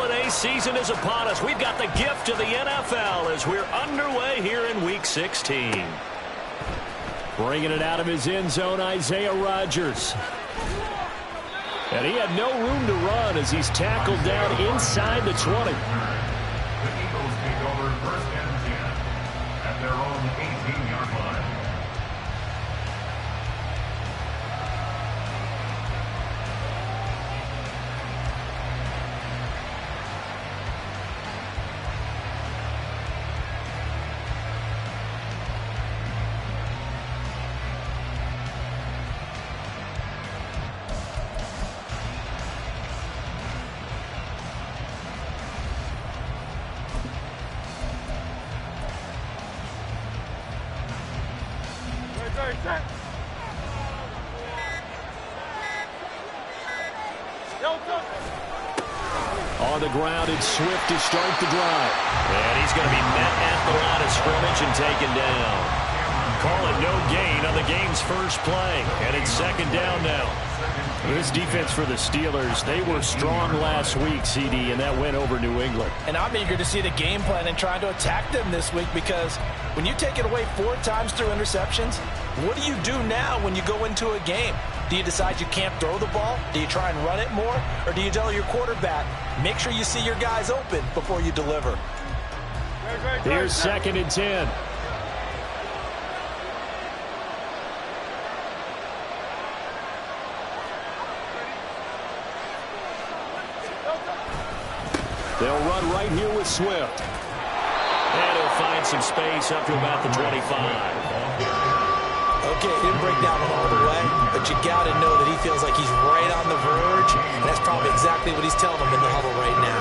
holiday season is upon us. We've got the gift of the NFL as we're underway here in Week 16. Bringing it out of his end zone, Isaiah Rodgers. And he had no room to run as he's tackled down inside the 20. The Eagles take over first and 10 at their own 18-yard line. On the ground, it's Swift to start the drive. And he's going to be met at the line of scrimmage and taken down. Call it no gain on the game's first play. And it's second down now. This defense for the Steelers, they were strong last week, CD, and that went over New England. And I'm eager to see the game plan and trying to attack them this week, because when you take it away 4 times through interceptions, what do you do now when you go into a game? Do you decide you can't throw the ball? Do you try and run it more? Or do you tell your quarterback, make sure you see your guys open before you deliver? Here's second and 10. They'll run right here with Swift. And he'll find some space up to about the 25. Okay, he didn't break down all the way, but you got to know that he feels like he's right on the verge, and that's probably exactly what he's telling them in the huddle right now.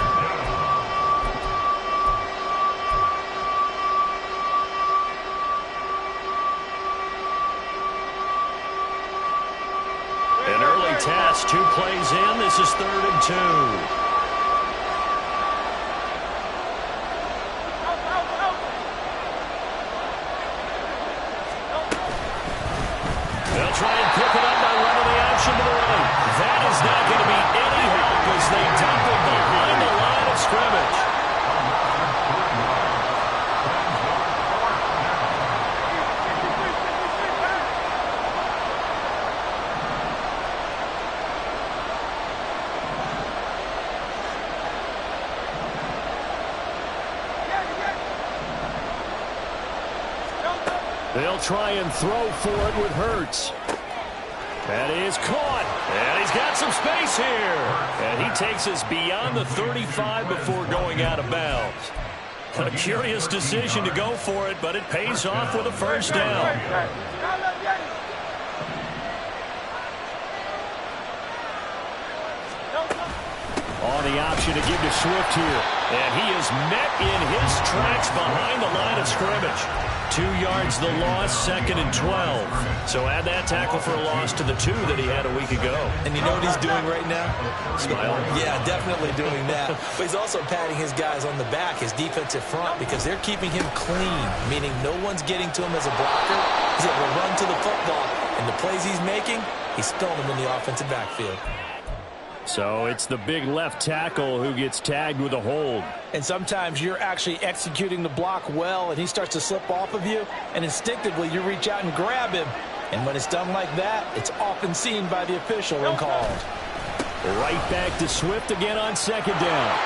An early test, 2 plays in. This is 3rd and 2. They'll try and pick it up by running the option to the right. That is not going to be any help as they dump it behind the line of scrimmage. They'll try and throw for it with Hurts. That is caught. And he's got some space here. And he takes us beyond the 35 before going out of bounds. A curious decision to go for it, but it pays off with a first down. On the option to give to Swift here. And he is met in his tracks behind the line of scrimmage. 2 yards the loss, 2nd and 12. So add that tackle for a loss to the 2 that he had a week ago. And you know what he's doing right now? Smile. Yeah, definitely doing that. But he's also patting his guys on the back, his defensive front, because they're keeping him clean, meaning no one's getting to him as a blocker. He's able to run to the football, and the plays he's making, he's spilling them in the offensive backfield. So it's the big left tackle who gets tagged with a hold. And sometimes you're actually executing the block well, and he starts to slip off of you, and instinctively you reach out and grab him. And when it's done like that, it's often seen by the official and called. Right back to Swift again on 2nd down.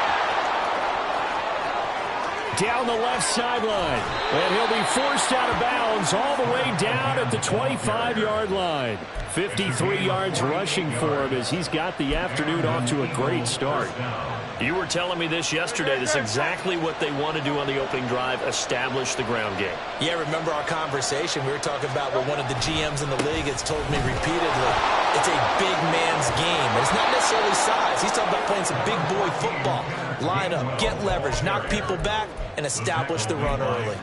Down the left sideline. And he'll be forced out of bounds all the way down at the 25-yard line. 53 yards rushing for him as he's got the afternoon off to a great start. You were telling me this yesterday. That's exactly what they want to do on the opening drive, establish the ground game. Yeah, remember our conversation? We were talking about what one of the GMs in the league has told me repeatedly. It's a big man's game. And it's not necessarily size. He's talking about playing some big boy football. Line up, get leverage, knock people back, and establish the run early.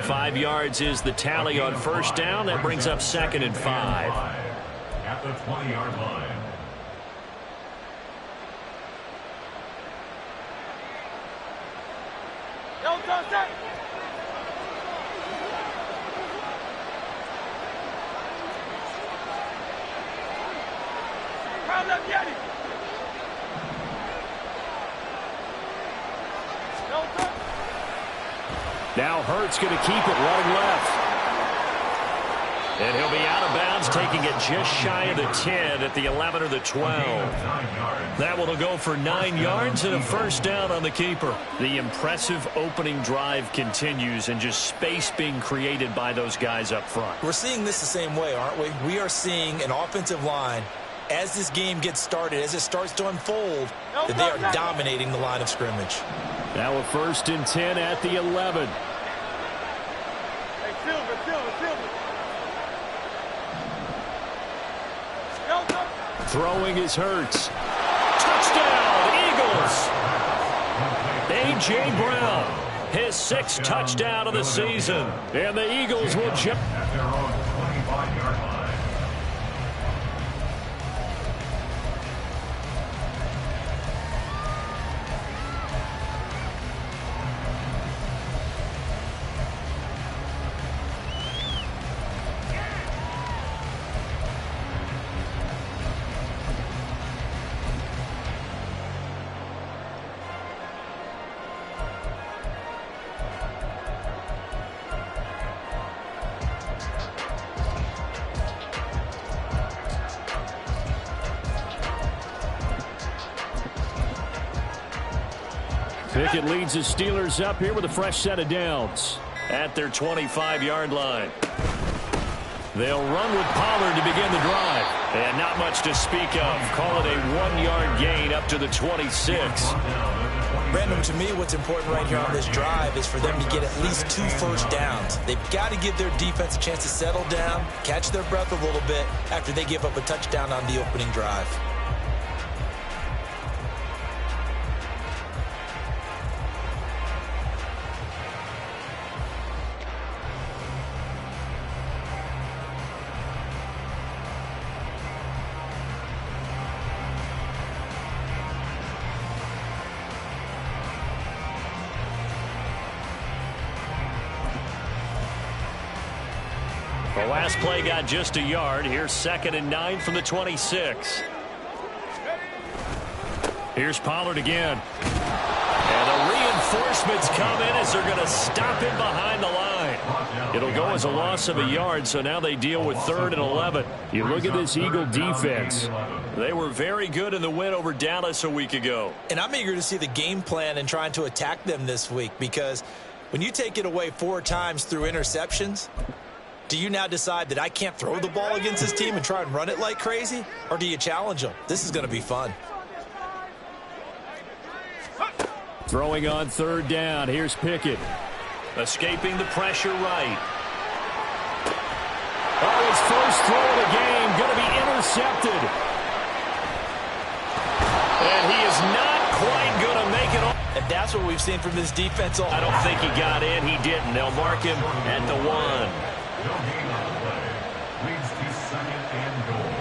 5 yards is the tally on first down. That brings up 2nd and 5. At the 20-yard line. Now Hurts going to keep it running left. And he'll be out of bounds, taking it just shy of the 10 at the 11 or the 12. That one will go for 9 yards and a first down on the keeper. The impressive opening drive continues, and just space being created by those guys up front. We're seeing this the same way, aren't we? We are seeing an offensive line, as this game gets started, as it starts to unfold, that they are dominating the line of scrimmage. Now a 1st and 10 at the 11. Throwing is Hurts. Touchdown, Eagles! A.J. Brown, his 6th touchdown of the season. And the Eagles will jump. At their own 25-yard line. Pickett leads the Steelers up here with a fresh set of downs. At their 25-yard line. They'll run with Pollard to begin the drive. And not much to speak of. Call it a 1-yard gain up to the 26. Brandon, to me, what's important right here on this drive is for them to get at least 2 first downs. They've got to give their defense a chance to settle down, catch their breath a little bit after they give up a touchdown on the opening drive. The last play got just a yard. Here's 2nd and 9 from the 26. Here's Pollard again. And the reinforcements come in as they're going to stop him behind the line. It'll go as a loss of a yard, so now they deal with 3rd and 11. You look at this Eagle defense. They were very good in the win over Dallas a week ago. And I'm eager to see the game plan and trying to attack them this week, because when you take it away 4 times through interceptions, do you now decide that I can't throw the ball against this team and try and run it like crazy? Or do you challenge them? This is going to be fun. Throwing on 3rd down. Here's Pickett. Escaping the pressure right. Oh, his first throw of the game going to be intercepted. And he is not quite going to make it. And that's what we've seen from this defense. I don't think he got in. He didn't. They'll mark him at the 1. No gain on the play. Leads to 2nd and goal.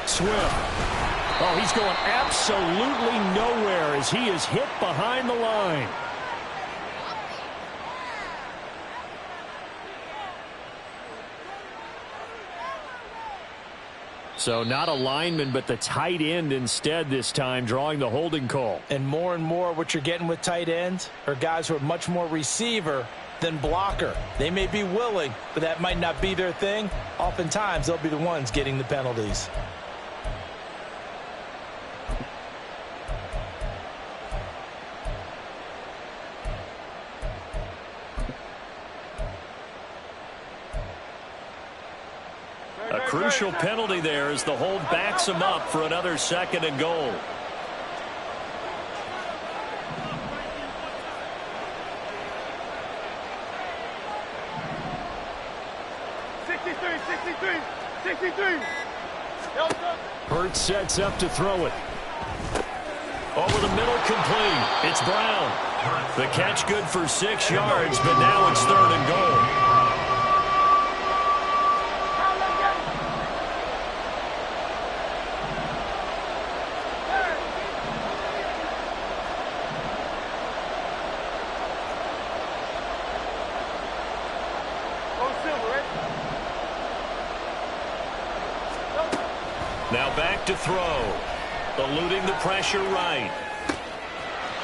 Swift. Oh, he's going absolutely nowhere as he is hit behind the line. So not a lineman, but the tight end instead this time, drawing the holding call. And more what you're getting with tight ends are guys who are much more receiver than blocker. They may be willing, but that might not be their thing. Oftentimes, they'll be the ones getting the penalties. A crucial penalty there as the hold backs him up for another 2nd and goal. Hurts sets up to throw it. Over the middle, complete. It's Brown. The catch good for 6 yards, but now it's 3rd and goal. Now back to throw. Eluding the pressure right.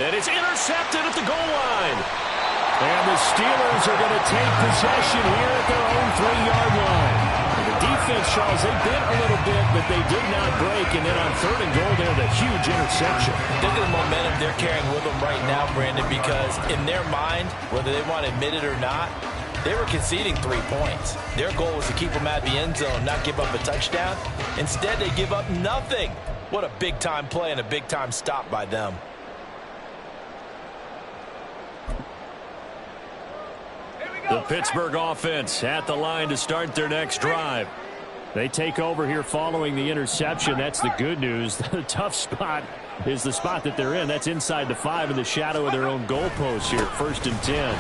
And it's intercepted at the goal line. And the Steelers are going to take possession here at their own 3-yard line. And the defense, Charles, they bit a little bit, but they did not break. And then on 3rd and goal there, the huge interception. Look at the momentum they're carrying with them right now, Brandon, because in their mind, whether they want to admit it or not, they were conceding 3 points. Their goal was to keep them out of the end zone, not give up a touchdown. Instead, they give up nothing. What a big-time play and a big-time stop by them. The Pittsburgh offense at the line to start their next drive. They take over here following the interception. That's the good news. The tough spot is the spot that they're in. That's inside the 5 in the shadow of their own goalpost here. 1st and 10.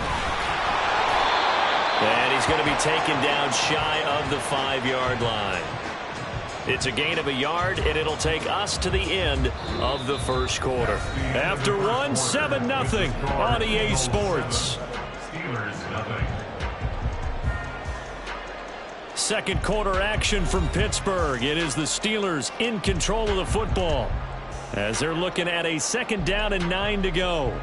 And he's going to be taken down shy of the 5-yard line. It's a gain of a yard, and it'll take us to the end of the first quarter. After 7-0 on EA Sports. Steelers, nothing. Second quarter action from Pittsburgh. It is the Steelers in control of the football as they're looking at a 2nd down and 9 to go.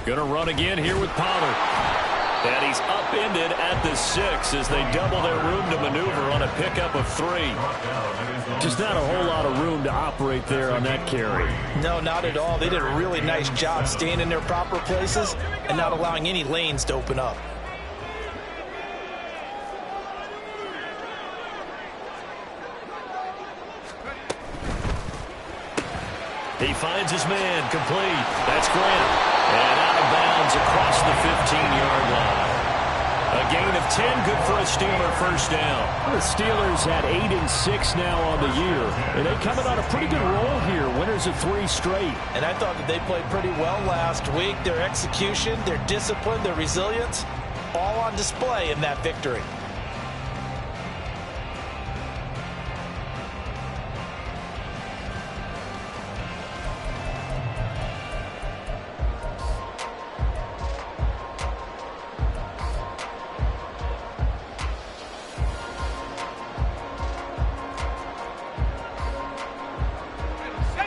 Going to run again here with Pollard. And he's upended at the 6 as they double their room to maneuver on a pickup of 3. Just not a whole lot of room to operate there on that carry. No, not at all. They did a really nice job staying in their proper places and not allowing any lanes to open up. He finds his man complete. That's Grant. And out of bounds across the 15-yard line. A gain of 10, good for a Steeler first down. The Steelers had 8-6 now on the year. And they coming on a pretty good roll here. Winners of 3 straight. And I thought that they played pretty well last week. Their execution, their discipline, their resilience, all on display in that victory.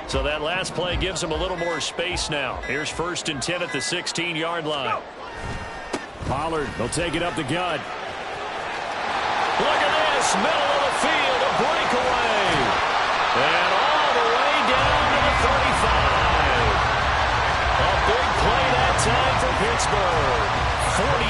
So that last play gives them a little more space now. Here's 1st and 10 at the 16-yard line. Pollard, they'll take it up the gut. Look at this, middle of the field, a breakaway. And all the way down to the 35. A big play that time for Pittsburgh. 49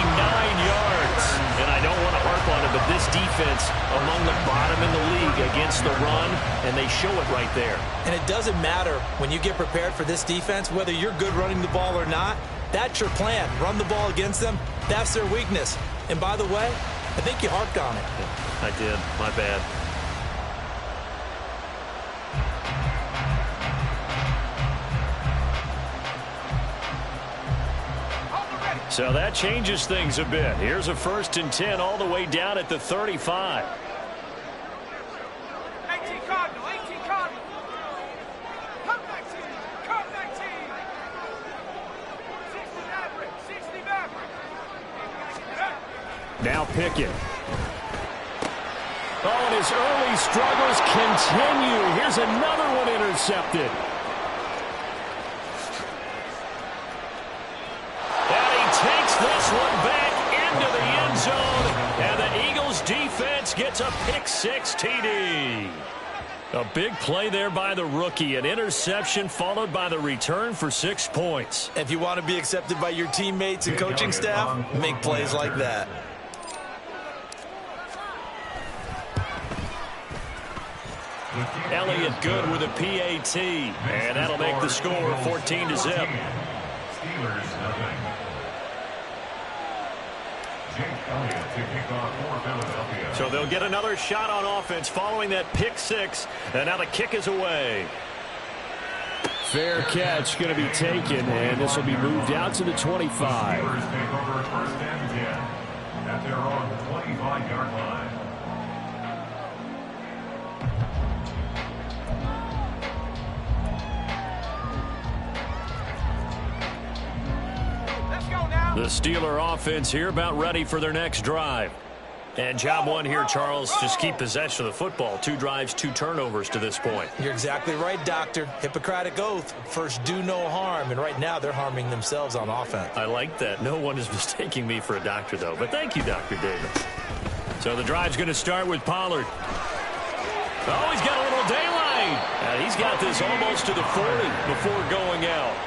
yards. And I don't want to harp on it, but this defense among the bottom in the league against the run, and they show it right there. And it doesn't matter when you get prepared for this defense, whether you're good running the ball or not, that's your plan. Run the ball against them. That's their weakness. And by the way, I think you harped on it. I did. My bad. So that changes things a bit. Here's a 1st and 10 all the way down at the 35. 18 Cardinal, 18 Cardinal. Come 19, come 19. 60 Maverick, 60 Maverick. Now Pickett. Oh, and his early struggles continue. Here's another one intercepted. This one back into the end zone, and the Eagles defense gets a pick-6 TD. A big play there by the rookie, an interception followed by the return for 6 points. If you want to be accepted by your teammates and coaching staff, make plays like that. Elliott good with a PAT, and that'll make the score 14-0. Steelers, nothing. So they'll get another shot on offense following that pick 6, and now the kick is away. Fair catch going to be taken, and this will be moved out to the 25. Steelers take over first and 10 at their own 25-yard line. Let's go now. The Steeler offense here about ready for their next drive. And job one here, Charles, just keep possession of the football. 2 drives, 2 turnovers to this point. You're exactly right, Doctor. Hippocratic oath. First, do no harm. And right now, they're harming themselves on offense. I like that. No one is mistaking me for a doctor, though. But thank you, Dr. Davis. So the drive's going to start with Pollard. Oh, he's got a little daylight. And he's got this almost to the 40 before going out.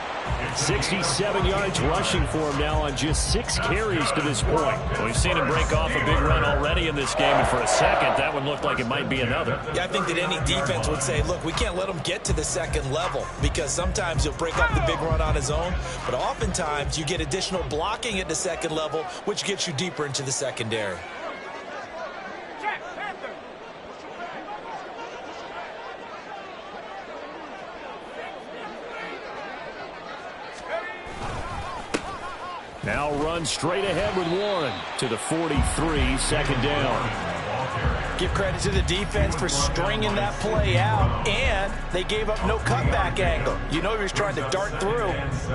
67 yards rushing for him now on just 6 carries to this point. Well, we've seen him break off a big run already in this game, and for a second, that one looked like it might be another. Yeah, I think that any defense would say, look, we can't let him get to the second level because sometimes he'll break off the big run on his own, but oftentimes you get additional blocking at the second level, which gets you deeper into the secondary. Now run straight ahead with Warren to the 43, second down. Give credit to the defense for stringing that play out, and they gave up no cutback angle. You know he was trying to dart through.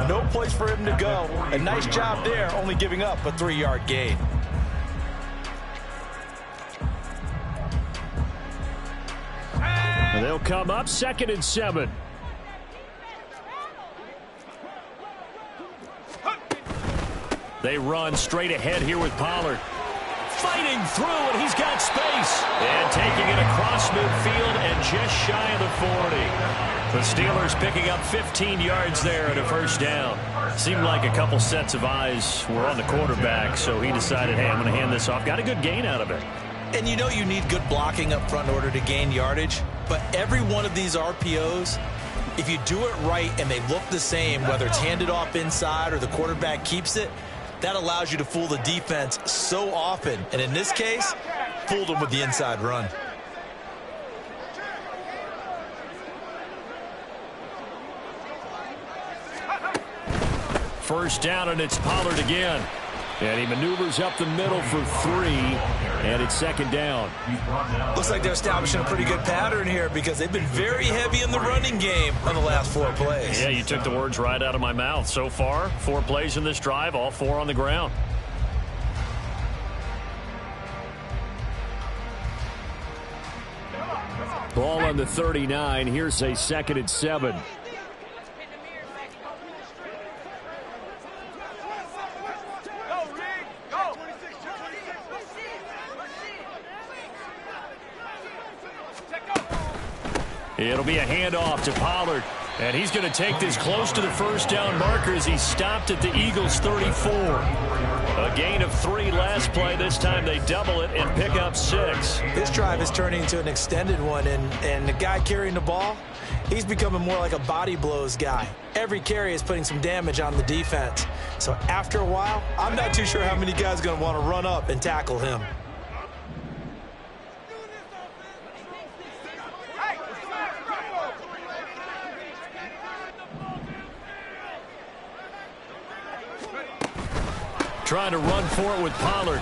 No place for him to go. A nice job there, only giving up a 3-yard gain. And they'll come up 2nd and 7. They run straight ahead here with Pollard. Fighting through, and he's got space. And taking it across midfield and just shy of the 40. The Steelers picking up 15 yards there at a first down. Seemed like a couple sets of eyes were on the quarterback, so he decided, hey, I'm going to hand this off. Got a good gain out of it. And you know you need good blocking up front in order to gain yardage, but every one of these RPOs, if you do it right and they look the same, whether it's handed off inside or the quarterback keeps it, that allows you to fool the defense so often. And in this case, fooled them with the inside run. First down, and it's Pollard again. And he maneuvers up the middle for 3, and it's second down. Looks like they're establishing a pretty good pattern here because they've been very heavy in the running game on the last 4 plays. Yeah, you took the words right out of my mouth. So far, 4 plays in this drive, all 4 on the ground. Ball on the 39. Here's a 2nd and 7. It'll be a handoff to Pollard. And he's going to take this close to the first down marker as he stopped at the Eagles' 34. A gain of 3 last play. This time they double it and pick up 6. This drive is turning into an extended one, and the guy carrying the ball, he's becoming more like a body blows guy. Every carry is putting some damage on the defense. So after a while, I'm not too sure how many guys are going to want to run up and tackle him. Trying to run for it with Pollard.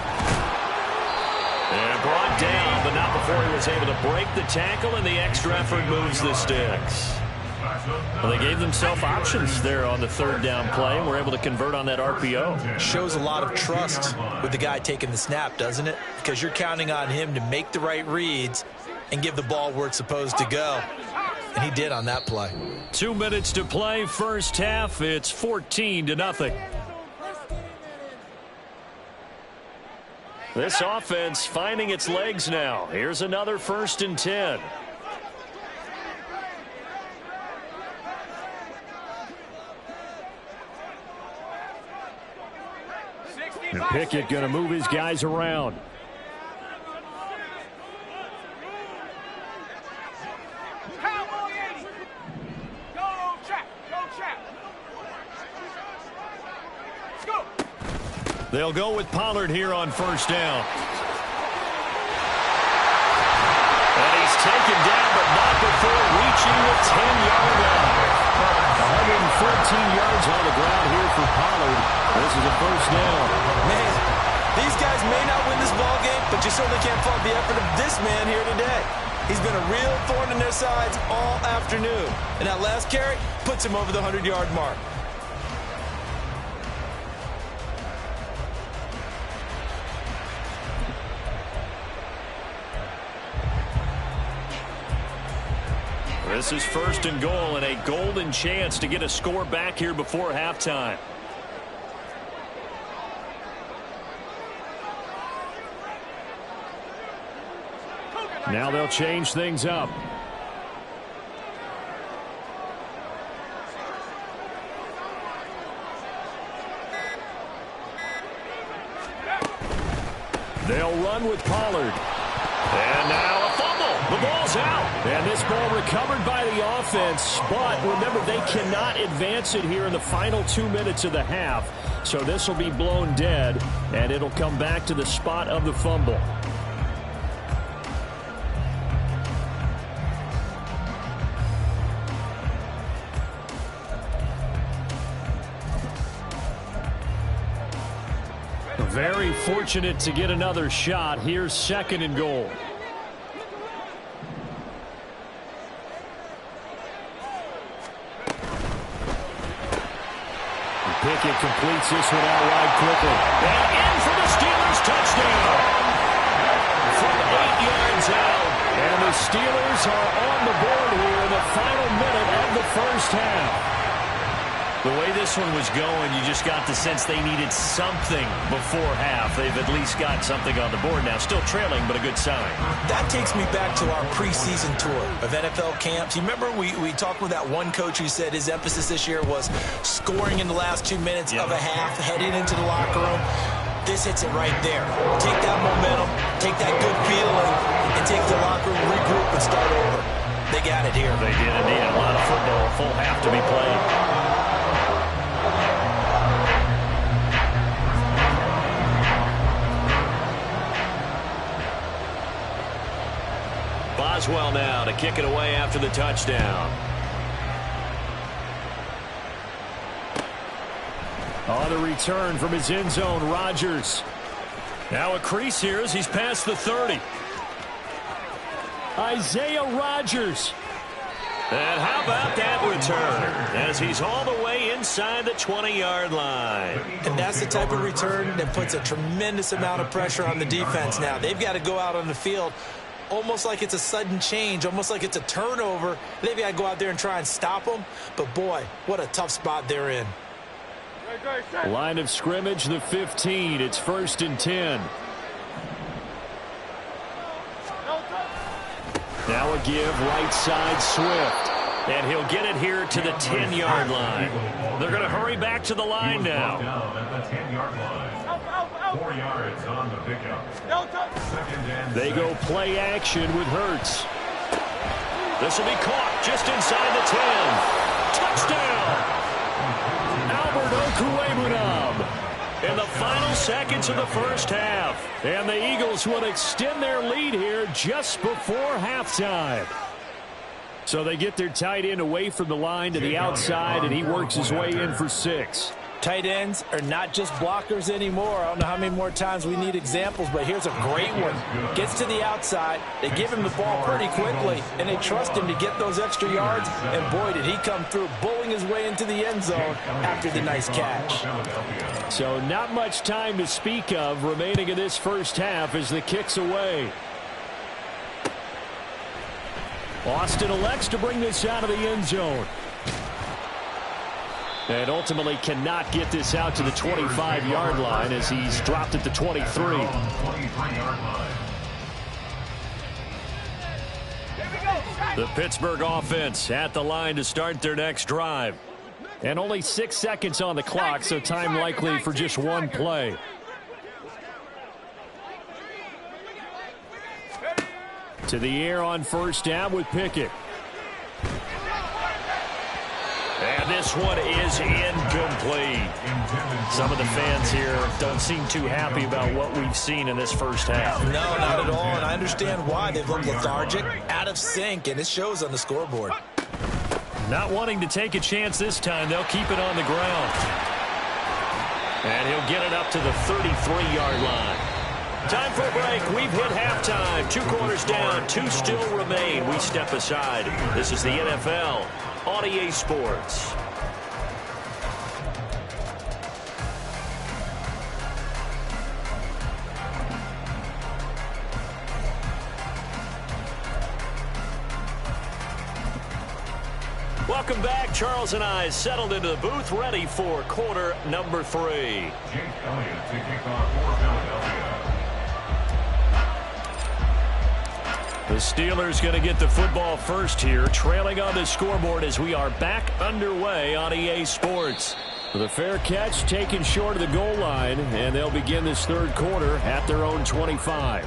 And brought down, but not before he was able to break the tackle, and the extra effort moves the sticks. Well, they gave themselves options there on the 3rd down play, and were able to convert on that RPO. Shows a lot of trust with the guy taking the snap, doesn't it? Because you're counting on him to make the right reads and give the ball where it's supposed to go. And he did on that play. 2 minutes to play, first half. It's 14-0. This offense finding its legs now. Here's another 1st and 10. And Pickett going to move his guys around. They'll go with Pollard here on first down. And he's taken down, but not before reaching the 10-yard line. yards on the ground here for Pollard. This is a first down. Man, these guys may not win this ball game, but you certainly can't fault the effort of this man here today. He's been a real thorn in their sides all afternoon. And that last carry puts him over the 100-yard mark. This is first and goal and a golden chance to get a score back here before halftime. Now they'll change things up. They'll run with Pollard. And now a fumble. The ball's out. And this ball recovered by the offense, but remember, they cannot advance it here in the final 2 minutes of the half. So this will be blown dead, and it'll come back to the spot of the fumble. Very fortunate to get another shot. Here's second and goal. Pickett completes this one out wide quickly. And in for the Steelers touchdown. From 8 yards out. And the Steelers are on the board here in the final minute of the first half. The way this one was going, you just got the sense they needed something before half. They've at least got something on the board now. Still trailing, but a good sign. That takes me back to our preseason tour of NFL camps. You remember we talked with that one coach who said his emphasis this year was scoring in the last 2 minutes of a half, heading into the locker room. This hits it right there. Take that momentum, take that good feeling, and take the locker room, regroup, and start over. They got it here. They did indeed. A lot of football, full half to be played. Boswell now to kick it away after the touchdown. On the return from his end zone, Rodgers. Now a crease here as he's past the 30. Isaiah Rodgers. And how about that return as he's all the way inside the 20-yard line. And that's the type of return that puts a tremendous amount of pressure on the defense now. They've got to go out on the field almost like it's a sudden change, almost like it's a turnover. They've got to go out there and try and stop them. But, boy, what a tough spot they're in. Line of scrimmage, the 15. It's first and 10. Now a give, right side, Swift. And he'll get it here to the 10-yard line. They're going to hurry back to the line now. Down at the 10-yard line. 4 yards on the pickup. They go play action with Hurts. This will be caught just inside the 10. Touchdown! Albert Okwuegbunam. In the final seconds of the first half. And the Eagles will extend their lead here just before halftime. So they get their tight end away from the line to the outside, and he works his way in for 6. Tight ends are not just blockers anymore. I don't know how many more times we need examples, but here's a great one. Gets to the outside. They give him the ball pretty quickly, and they trust him to get those extra yards. And, boy, did he come through, bowling his way into the end zone after the nice catch. So not much time to speak of remaining in this first half as the kick's away. Austin elects to bring this out of the end zone. And ultimately cannot get this out to the 25-yard line as he's dropped at the 23. The Pittsburgh offense at the line to start their next drive. And only 6 seconds on the clock, so time likely for just one play. To the air on first down with Pickett. And this one is incomplete. Some of the fans here don't seem too happy about what we've seen in this first half. No, not at all, and I understand why. They've looked lethargic, out of sync, and it shows on the scoreboard. Not wanting to take a chance this time, they'll keep it on the ground. And he'll get it up to the 33-yard line. Time for a break. We've hit halftime. 2 quarters down, 2 still remain. We step aside. This is the NFL on EA Sports. Welcome back. Charles and I settled into the booth, ready for quarter number 3. Jake Elliott to kick off for Philadelphia. The Steelers going to get the football first here, trailing on the scoreboard as we are back underway on EA Sports. The fair catch taken short of the goal line, and they'll begin this third quarter at their own 25.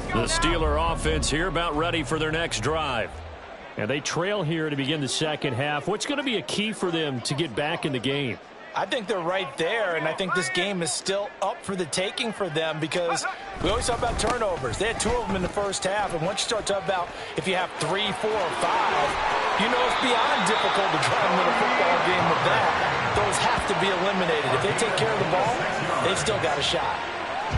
The Steeler offense here about ready for their next drive. And they trail here to begin the second half. What's going to be a key for them to get back in the game? I think they're right there, and I think this game is still up for the taking for them because we always talk about turnovers. They had 2 of them in the first half, and once you start talking about if you have 3, 4, or 5, you know it's beyond difficult to try and win a football game with that. Those have to be eliminated. If they take care of the ball, they've still got a shot.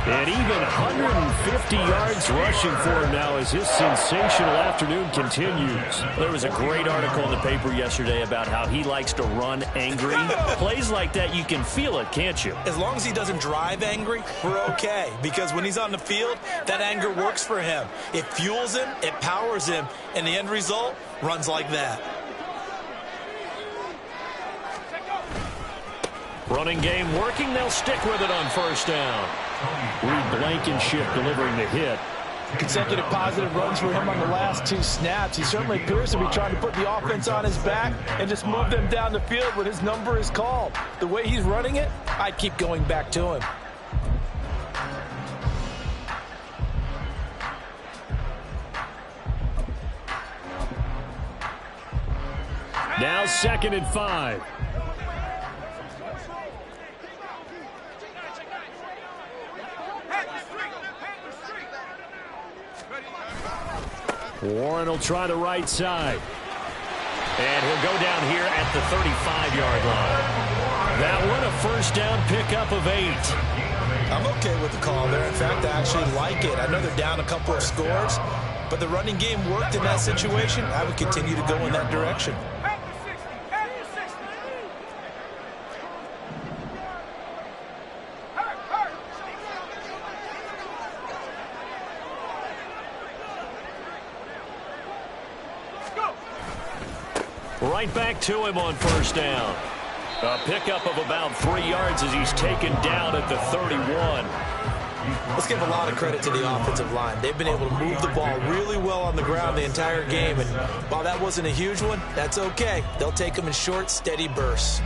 And even 150 yards rushing for him now as his sensational afternoon continues. There was a great article in the paper yesterday about how he likes to run angry. Plays like that, you can feel it, can't you? As long as he doesn't drive angry, we're okay. Because when he's on the field, that anger works for him. It fuels him, it powers him, and the end result runs like that. Running game working, they'll stick with it on first down. Reed Blankenship delivering the hit. Consecutive positive runs for him on the last 2 snaps. He certainly appears to be trying to put the offense on his back and just move them down the field when his number is called. The way he's running it, I'd keep going back to him. Now 2nd and 5. Warren will try the right side. And he'll go down here at the 35-yard line. That one, a first down pickup of 8. I'm okay with the call there. In fact, I actually like it. I know they're down a couple of scores, but the running game worked in that situation. I would continue to go in that direction. Right back to him on first down. A pickup of about 3 yards as he's taken down at the 31. Let's give a lot of credit to the offensive line. They've been able to move the ball really well on the ground the entire game. And while that wasn't a huge one, that's okay. They'll take them in short, steady bursts.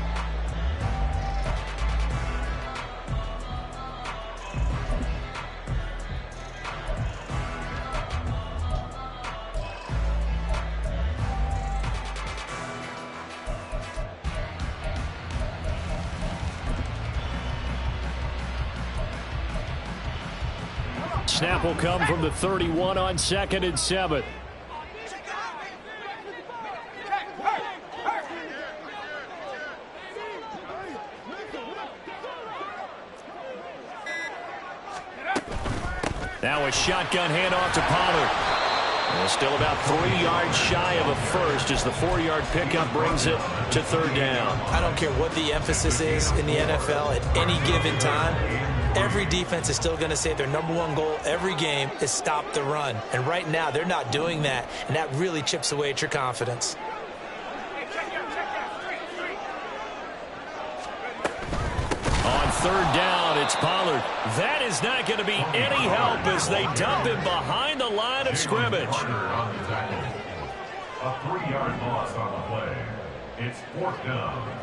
Snap will come from the 31 on 2nd and 7. Now a shotgun handoff to Pollard. Well, still about 3 yards shy of a first as the 4-yard pickup brings it to 3rd down. I don't care what the emphasis is in the NFL at any given time. Every defense is still going to say their #1 goal every game is stop the run. And right now, they're not doing that, and that really chips away at your confidence. On 3rd down, it's Pollard. That is not going to be any help as they dump him behind the line of scrimmage. A 3-yard loss on the play. It's 4th down.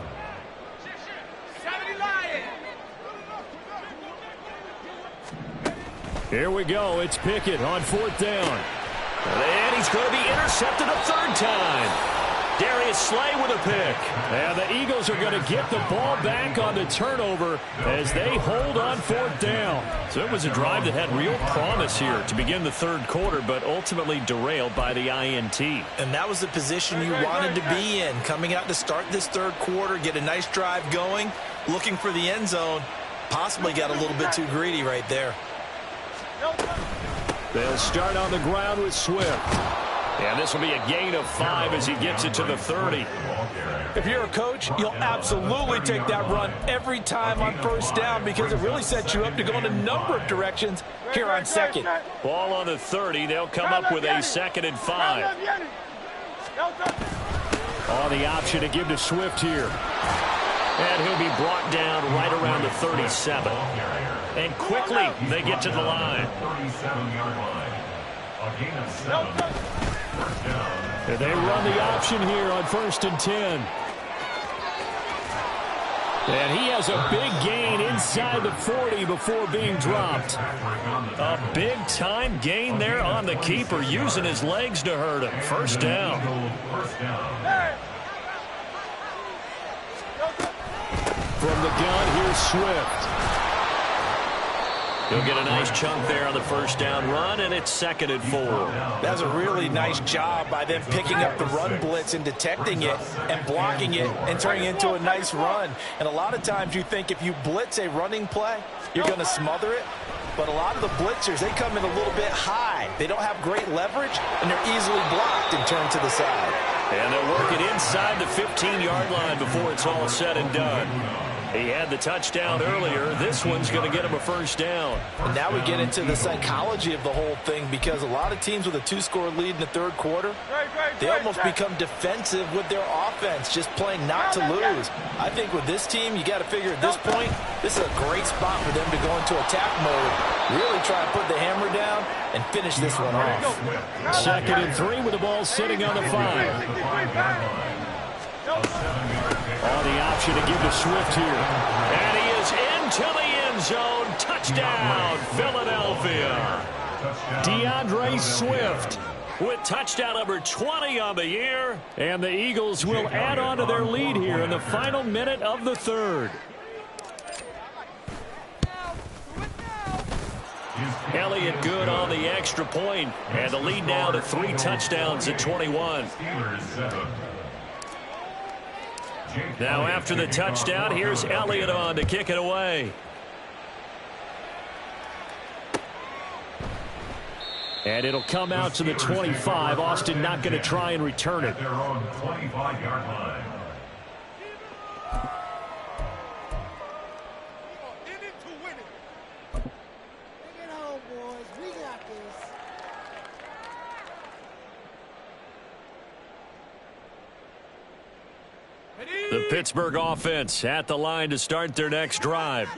Here we go. It's Pickett on 4th down. And he's going to be intercepted a 3rd time. Darius Slay with a pick. And the Eagles are going to get the ball back on the turnover as they hold on 4th down. So it was a drive that had real promise here to begin the third quarter, but ultimately derailed by the INT. And that was the position you wanted to be in, coming out to start this third quarter, get a nice drive going, looking for the end zone. Possibly got a little bit too greedy right there. They'll start on the ground with Swift. And this will be a gain of 5 as he gets it to the 30. If you're a coach, you'll absolutely take that run every time on first down because it really sets you up to go in a number of directions here on second. Ball on the 30. They'll come up with a 2nd and 5. On the option to give to Swift here. And he'll be brought down right around the 37. And quickly they get to the line. 37-yard line. A gain of 7. And they run the option here on 1st and 10. And he has a big gain inside the 40 before being dropped. A big-time gain there on the keeper, using his legs to hurt him. First down. From the gun, here's Swift. He'll get a nice chunk there on the first down run, and it's 2nd and 4. That's a really nice job by them picking up the run blitz and detecting it and blocking it and turning it into a nice run. And a lot of times you think if you blitz a running play, you're going to smother it. But a lot of the blitzers, they come in a little bit high. They don't have great leverage, and they're easily blocked and turned to the side. And they'll work it inside the 15-yard line before it's all said and done. He had the touchdown earlier. This one's going to get him a first down. And now we get into the psychology of the whole thing because a lot of teams with a 2-score lead in the third quarter, they almost become defensive with their offense, just playing not to lose. I think with this team, you got to figure at this point, this is a great spot for them to go into attack mode, really try to put the hammer down and finish this one off. 2nd and 3 with the ball sitting on the 5. On the option to give to Swift here. And he is into the end zone. Touchdown, Philadelphia. DeAndre Swift with touchdown number 20 on the year. And the Eagles will add on to their lead here in the final minute of the third. Elliott good on the extra point. And the lead now to 3 touchdowns at 21. Now after the touchdown, here's Elliott on to kick it away. And it'll come out to the 25. Austin not going to try and return it. Their own 25-yard line. The Pittsburgh offense at the line to start their next drive.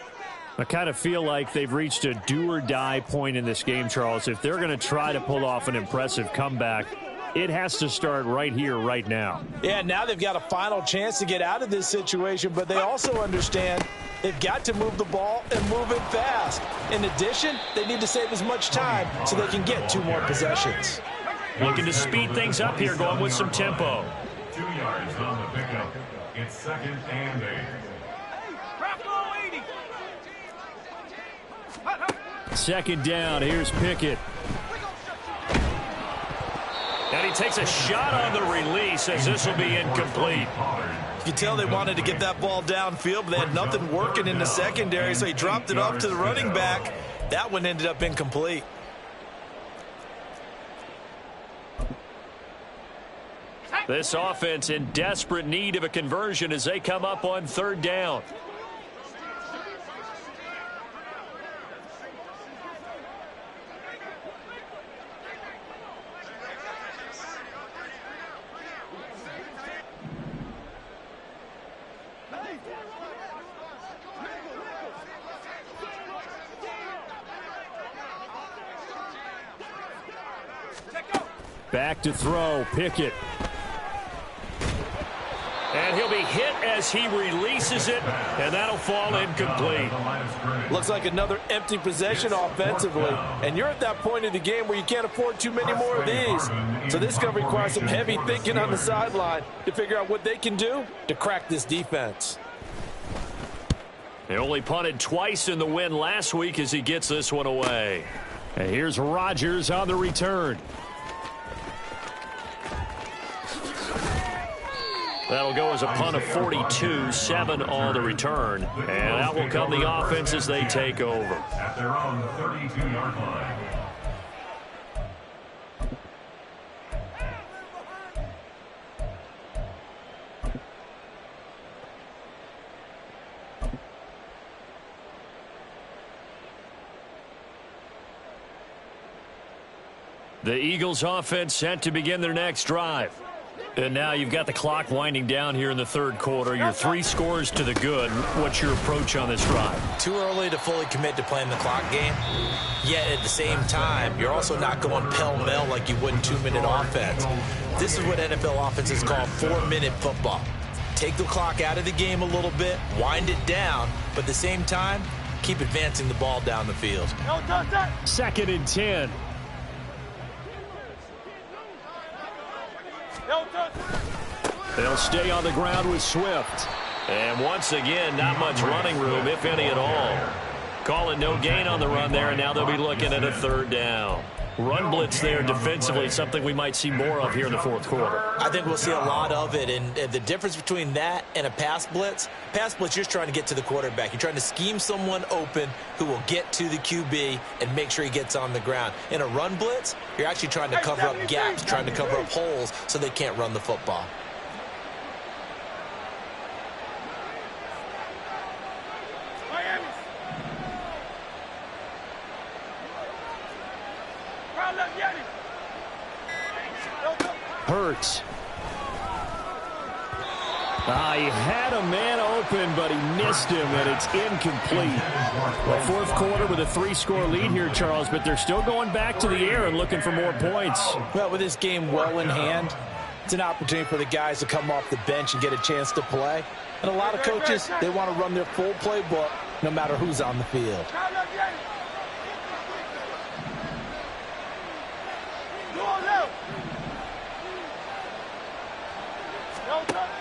I kind of feel like they've reached a do-or-die point in this game, Charles. If they're going to try to pull off an impressive comeback, it has to start right here, right now. Yeah, now they've got a final chance to get out of this situation, but they also understand they've got to move the ball and move it fast. In addition, they need to save as much time so they can get 2 more possessions. Looking to speed things up here, going with some tempo. 2 yards on the pickup. It's 2nd and 8. 2nd down. Here's Pickett. And he takes a shot on the release as this will be incomplete. You can tell they wanted to get that ball downfield, but they had nothing working in the secondary, so he dropped it off to the running back. That one ended up incomplete. This offense in desperate need of a conversion as they come up on 3rd down. Back to throw, Pickett. And he'll be hit as he releases it, and that'll fall incomplete. Looks like another empty possession offensively. And you're at that point of the game where you can't afford too many more of these. So this is going to require some heavy thinking on the sideline to figure out what they can do to crack this defense. He only punted twice in the win last week as he gets this one away. And here's Rodgers on the return. That'll go as a punt of 42, 7 on the return. And that will come the offense as they take over. At their own 32-yard line. The Eagles offense set to begin their next drive. And now you've got the clock winding down here in the third quarter. Your 3 scores to the good. What's your approach on this drive? Too early to fully commit to playing the clock game. Yet at the same time, you're also not going pell-mell like you would in 2-minute offense. This is what NFL offenses call 4-minute football. Take the clock out of the game a little bit, wind it down, but at the same time, keep advancing the ball down the field. 2nd and 10. They'll stay on the ground with Swift. And once again, not much running room, if any at all. Calling no gain on the run there, and now they'll be looking at a 3rd down. Run blitz there defensively, something we might see more of here in the fourth quarter. I think we'll see a lot of it, and the difference between that and a pass blitz, you're just trying to get to the quarterback. You're trying to scheme someone open who will get to the QB and make sure he gets on the ground. In a run blitz, you're actually trying to cover up gaps, trying to cover up holes so they can't run the football. Hurts. He had a man open, but he missed him, and it's incomplete. Well, fourth quarter with a 3-score lead here, Charles, but they're still going back to the air and looking for more points. Well, with this game well in hand, it's an opportunity for the guys to come off the bench and get a chance to play. And a lot of coaches, they want to run their full playbook no matter who's on the field.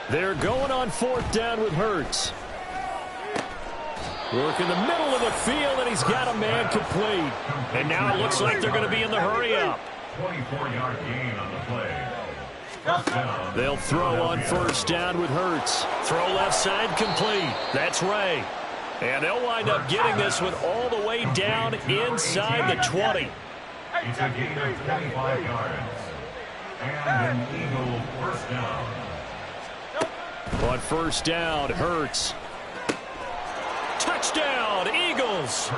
They're going on 4th down with Hurts. Work in the middle of the field, and he's got a man complete. And now it looks like they're going to be in the hurry-up. 24-yard gain on the play. First down. They'll throw on 1st down with Hurts. Throw left side complete. That's Ray. And they'll wind up getting this one all the way down inside the 20. It's a gain of 25 yards. And an Eagle first down. On 1st down, Hurts. Touchdown, Eagles!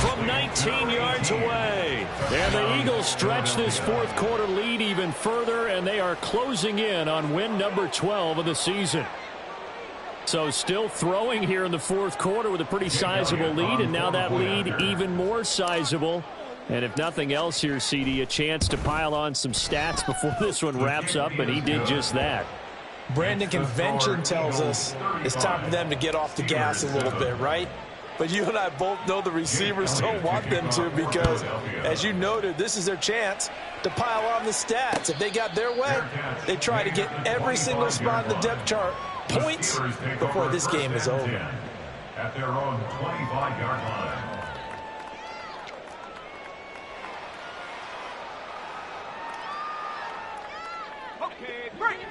From 19 yards away. And the Eagles stretch this fourth quarter lead even further, and they are closing in on win number 12 of the season. So still throwing here in the fourth quarter with a pretty sizable lead, and now that lead even more sizable. And if nothing else here, CD, a chance to pile on some stats before this one wraps up, and he did just that. Brandon, convention tells us it's time for them to get off the gas a little bit, right? But you and I both know the receivers don't want them to because, as you noted, this is their chance to pile on the stats. If they got their way, they try to get every single spot in the depth chart points before this game is over. At their own 25-yard line.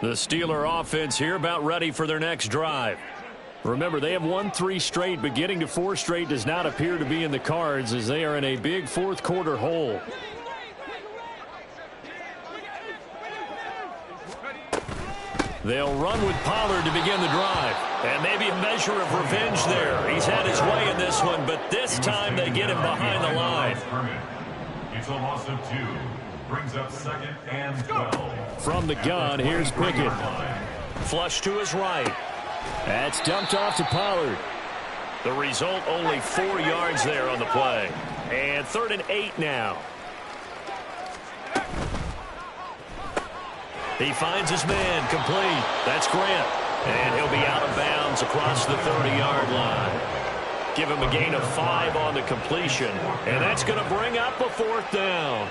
The Steeler offense here about ready for their next drive. Remember, they have won 3 straight, but getting to 4 straight does not appear to be in the cards as they are in a big fourth quarter hole. They'll run with Pollard to begin the drive. And maybe a measure of revenge there. He's had his way in this one, but this time they get him behind the line. It's a loss of 2. Brings up 2nd and 12. From the gun, here's Pickett. Flush to his right. That's dumped off to Pollard. The result, only 4 yards there on the play. And 3rd and 8 now. He finds his man, complete. That's Grant. And he'll be out of bounds across the 30-yard line. Give him a gain of 5 on the completion. And that's going to bring up a 4th down.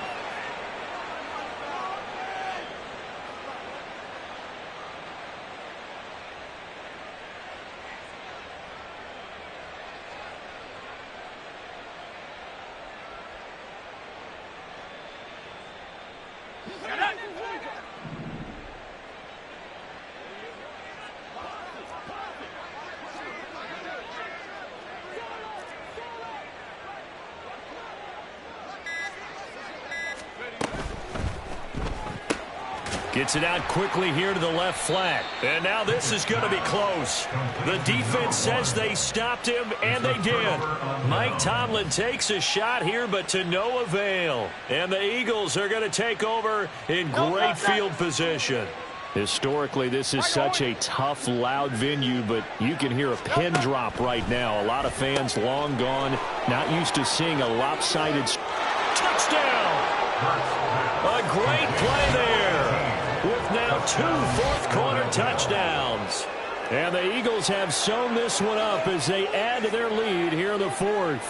Gets it out quickly here to the left flat. And now this is going to be close. The defense says they stopped him, and they did. Mike Tomlin takes a shot here, but to no avail. And the Eagles are going to take over in great field position. Historically, this is such a tough, loud venue, but you can hear a pin drop right now. A lot of fans long gone, not used to seeing a lopsided touchdown. A great play there. With now 2 fourth-quarter touchdowns. And the Eagles have sewn this one up as they add to their lead here in the 4th.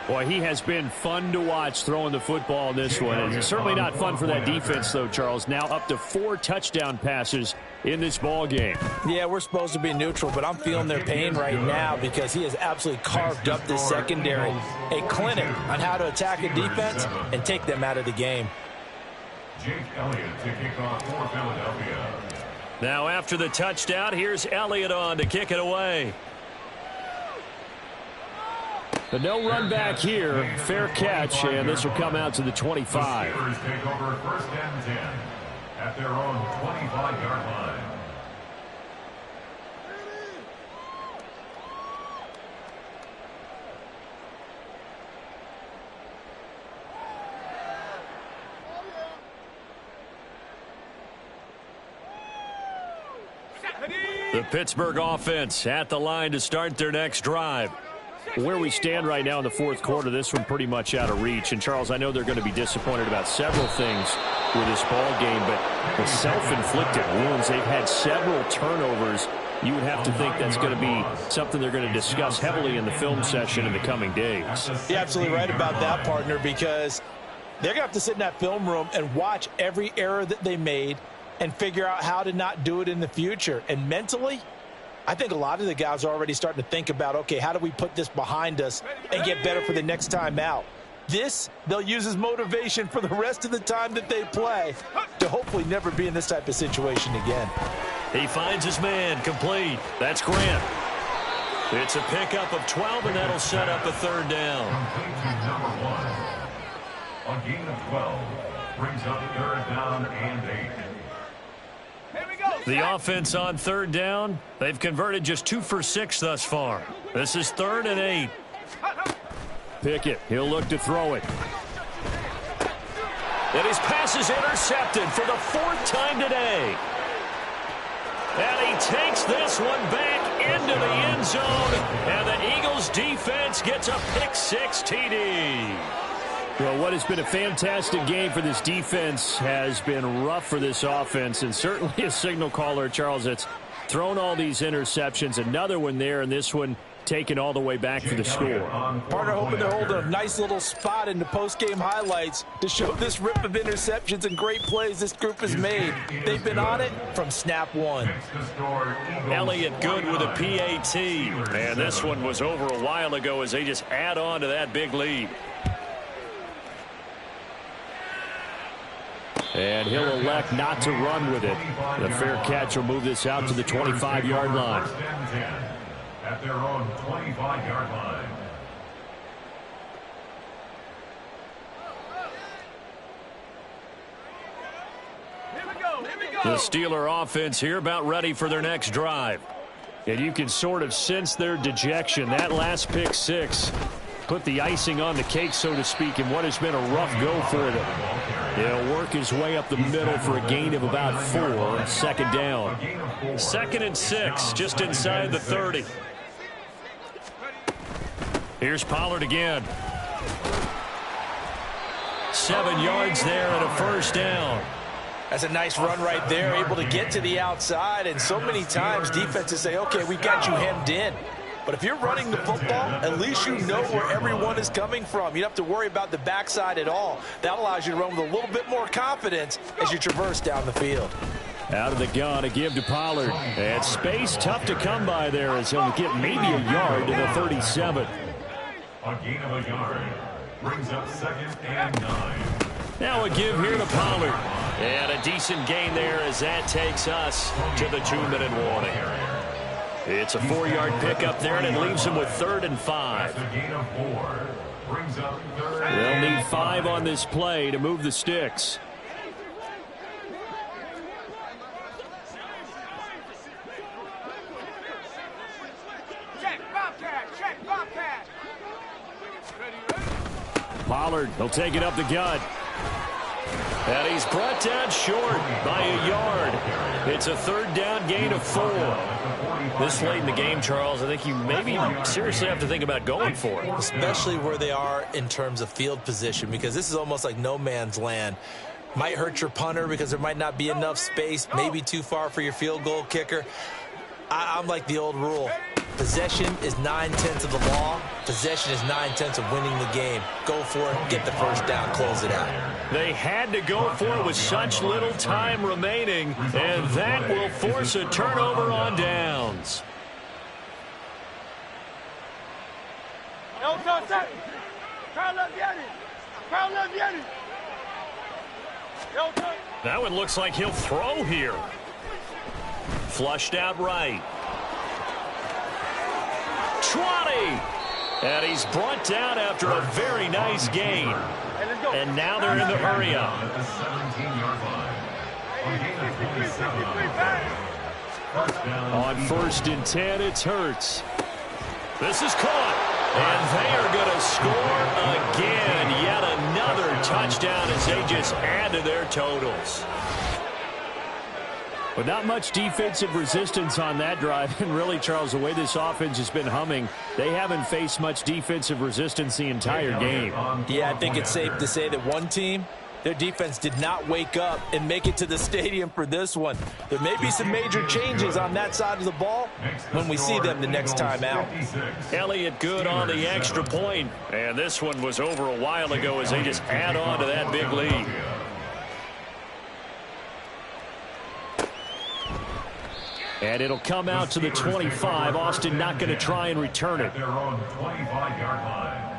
Boy, he has been fun to watch throwing the football in this one. And it's certainly not fun for that defense, though, Charles. Now up to 4 touchdown passes in this ball game. Yeah, we're supposed to be neutral, but I'm feeling their pain right now because he has absolutely carved up this secondary. A clinic on how to attack a defense and take them out of the game. Jake Elliott to kick off for Philadelphia. Now after the touchdown, here's Elliott on to kick it away. But no run back here. Fair catch, and this will come out to the 25. The Steelers take over 1st and 10 at their own 25-yard line. The Pittsburgh offense at the line to start their next drive. Where we stand right now in the 4th quarter, this one pretty much out of reach. And, Charles, I know they're going to be disappointed about several things with this ball game, but the self-inflicted wounds, they've had several turnovers. You would have to think that's going to be something they're going to discuss heavily in the film session in the coming days. You're absolutely right about that, partner, because they're going to have to sit in that film room and watch every error that they made and figure out how to not do it in the future. And mentally, I think a lot of the guys are already starting to think about, okay, how do we put this behind us and get better for the next time out? This, they'll use as motivation for the rest of the time that they play to hopefully never be in this type of situation again. He finds his man, complete. That's Grant. It's a pickup of 12, and that'll set up a 3rd down. Complete to number 1. A gain of 12 brings up 3rd down and 8. The offense on 3rd down, they've converted just 2 for 6 thus far. This is 3rd and 8. Pickett, he'll look to throw it. And his pass is intercepted for the 4th time today. And he takes this one back into the end zone. And the Eagles defense gets a pick-6 TD. Well, what has been a fantastic game for this defense has been rough for this offense, and certainly a signal caller, Charles, that's thrown all these interceptions. Another one there, and this one taken all the way back for the score. Partner hoping to hold a nice little spot in the post-game highlights to show this rip of interceptions and great plays this group has made. They've been on it from snap 1. Elliott good with a PAT. And this one was over a while ago as they just add on to that big lead. And he'll elect not to run with it. The fair catch will move this out to the 25-yard line. At their own 25-yard line. The Steeler offense here about ready for their next drive. And you can sort of sense their dejection. That last pick-6 put the icing on the cake, so to speak, in what has been a rough go for them. He'll work his way up the middle for a gain of about 4. 2nd down. 2nd and 6, just inside the 30. Here's Pollard again. 7 yards there and a 1st down. That's a nice run right there, able to get to the outside. And so many times defenses say, okay, we've got you hemmed in. But if you're running the football, at least you know where everyone is coming from. You don't have to worry about the backside at all. That allows you to run with a little bit more confidence as you traverse down the field. Out of the gun, a give to Pollard. And space tough to come by there as he'll get maybe a yard to the 37. A gain of a yard brings up 2nd and 9. Now a give here to Pollard. And a decent gain there as that takes us to the 2-minute warning. It's a 4-yard pickup there, and it leaves him with 3rd and 5. A gain of 4 brings up 3rd. They'll need 5 on this play to move the sticks. Check Bobcat. Pollard, he'll take it up the gut. And he's brought down short by a yard. It's a 3rd down gain of 4. This late in the game, Charles, I think you maybe seriously have to think about going for it. Especially where they are in terms of field position, because this is almost like no man's land. Might hurt your punter because there might not be enough space, maybe too far for your field goal kicker. I'm like the old rule. Possession is 9/10 of the law. Possession is 9/10 of winning the game. Go for it, get the first down, close it out. They had to go for it with such little time remaining, and that will force a turnover on downs. That one looks like he'll throw here. Flushed out right. 20. And he's brought down after a very nice gain. And now they're in the hurry up. At the 17-yard line. A gain of 27. First down. On 1st and 10, it's Hurts. This is caught. And they are going to score again. Yet another touchdown as they just add to their totals. But not much defensive resistance on that drive. And really, Charles, the way this offense has been humming, they haven't faced much defensive resistance the entire game. Yeah, I think it's safe to say that one team, their defense did not wake up and make it to the stadium for this one. There may be some major changes on that side of the ball when we see them the next time out. Elliott good on the extra point. And this one was over a while ago as they just add on to that big lead. And it'll come out to the 25. Austin not going to try and return it. At their own 25-yard line.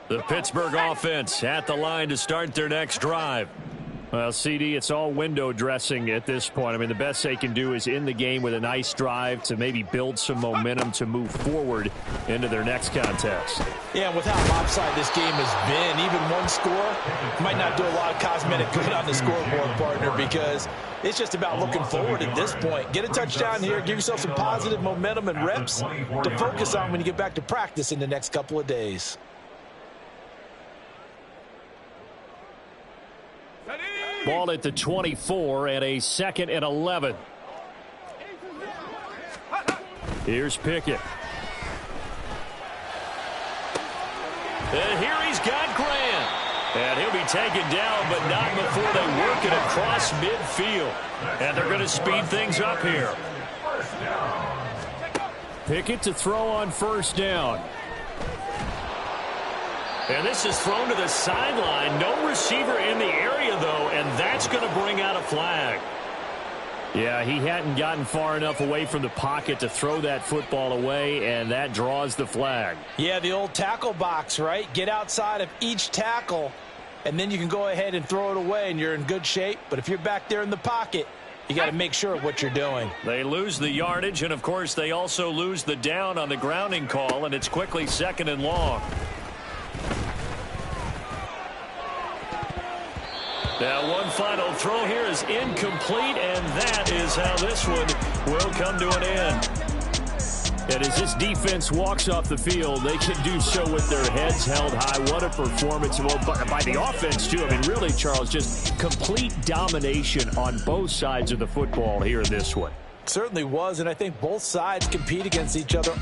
The Pittsburgh offense at the line to start their next drive. Well, CD, it's all window dressing at this point. I mean, the best they can do is end the game with a nice drive to maybe build some momentum to move forward into their next contest. Yeah, with how lopsided this game has been, even one score might not do a lot of cosmetic good on the scoreboard, partner, because it's just about looking forward at this point. Get a touchdown here, give yourself some positive momentum and reps to focus on when you get back to practice in the next couple of days. Ball at the 24 and a 2nd and 11. Here's Pickett. And here he's got Grant. And he'll be taken down, but not before they work it across midfield. And they're going to speed things up here. Pickett to throw on 1st down. And this is thrown to the sideline. No receiver in the area, though, and that's going to bring out a flag. Yeah, he hadn't gotten far enough away from the pocket to throw that football away, and that draws the flag. Yeah, the old tackle box, right? Get outside of each tackle, and then you can go ahead and throw it away, and you're in good shape. But if you're back there in the pocket, you got to make sure of what you're doing. They lose the yardage, and, of course, they also lose the down on the grounding call, and it's quickly 2nd and long. Now one final throw here is incomplete, and that is how this one will come to an end. And as this defense walks off the field, they can do so with their heads held high. What a performance by the offense, too. I mean, really, Charles, just complete domination on both sides of the football here in this one. Certainly was, and I think both sides compete against each other